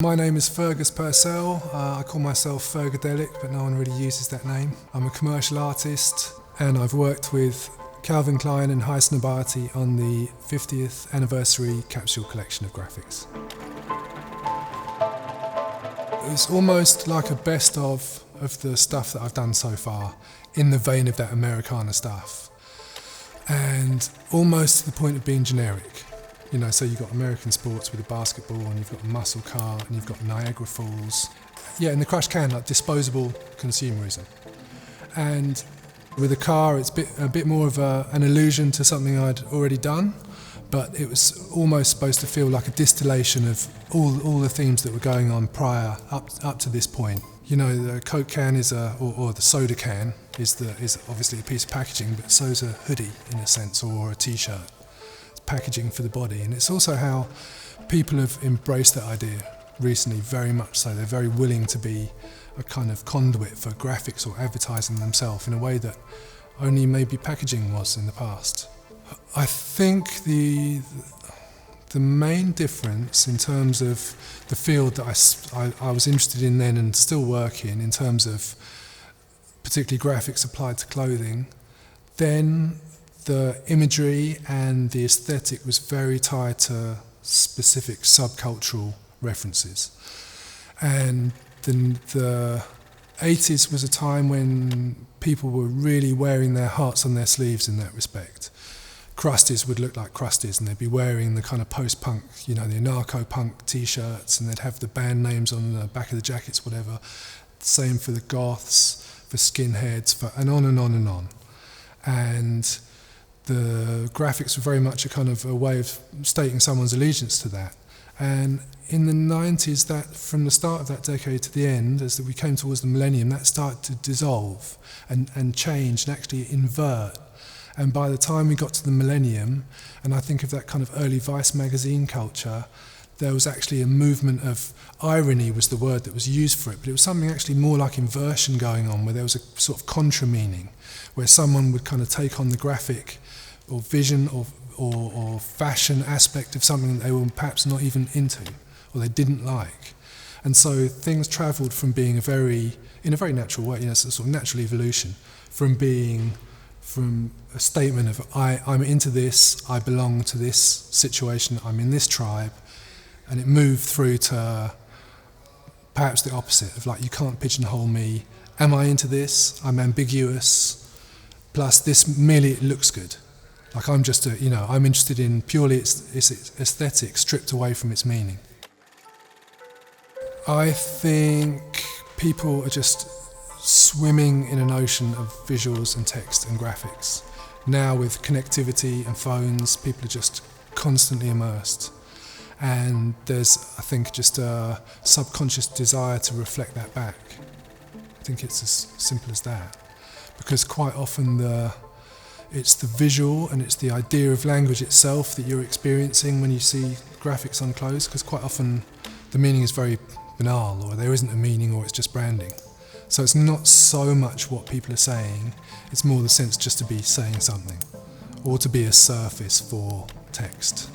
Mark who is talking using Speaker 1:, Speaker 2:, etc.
Speaker 1: My name is Fergus Purcell. I call myself Fergadelic, but no one really uses that name. I'm a commercial artist and I've worked with Calvin Klein and Highsnobiety on the 50th anniversary capsule collection of graphics. It's almost like a best of the stuff that I've done so far, in the vein of that Americana stuff, and almost to the point of being generic. You know, so you've got American sports with a basketball, and you've got a muscle car, and you've got Niagara Falls. Yeah, in the crush can, like disposable consumerism. And with a car, it's a bit more of an allusion to something I'd already done, but it was almost supposed to feel like a distillation of all the themes that were going on prior, up to this point. You know, the Coke can is or the soda can is obviously a piece of packaging, but so's a hoodie in a sense, or a t-shirt. Packaging for the body, and it's also how people have embraced that idea recently, very much so. They're very willing to be a kind of conduit for graphics or advertising themselves in a way that only maybe packaging was in the past. I think the main difference in terms of the field that I was interested in then and still work in terms of particularly graphics applied to clothing, then the imagery and the aesthetic was very tied to specific subcultural references. And the 80s was a time when people were really wearing their hearts on their sleeves in that respect. Crusties would look like Crusties, and they'd be wearing the kind of post-punk, you know, the anarcho-punk t-shirts, and they'd have the band names on the back of the jackets, whatever. Same for the goths, for skinheads, and on and on and on. And the graphics were very much a kind of a way of stating someone's allegiance to that. And in the 90s, that from the start of that decade to the end, as we came towards the millennium, that started to dissolve and change and actually invert. And by the time we got to the millennium, and I think of that kind of early Vice magazine culture, there was actually a movement of irony was the word that was used for it, but it was something actually more like inversion going on, where there was a sort of contra meaning, where someone would kind of take on the graphic or vision or fashion aspect of something that they were perhaps not even into or they didn't like. And so things travelled from being in a very natural way, you know, sort of natural evolution, from a statement of I'm into this, I belong to this situation, I'm in this tribe, and it moved through to perhaps the opposite of like, you can't pigeonhole me, am I into this, I'm ambiguous, plus this merely it looks good. Like I'm just I'm interested in purely its aesthetic stripped away from its meaning. I think people are just swimming in an ocean of visuals and text and graphics. Now with connectivity and phones, people are just constantly immersed. And there's, I think, just a subconscious desire to reflect that back. I think it's as simple as that. Because quite often it's the visual and it's the idea of language itself that you're experiencing when you see graphics on clothes, because quite often the meaning is very banal, or there isn't a meaning, or it's just branding. So it's not so much what people are saying, it's more the sense just to be saying something, or to be a surface for text.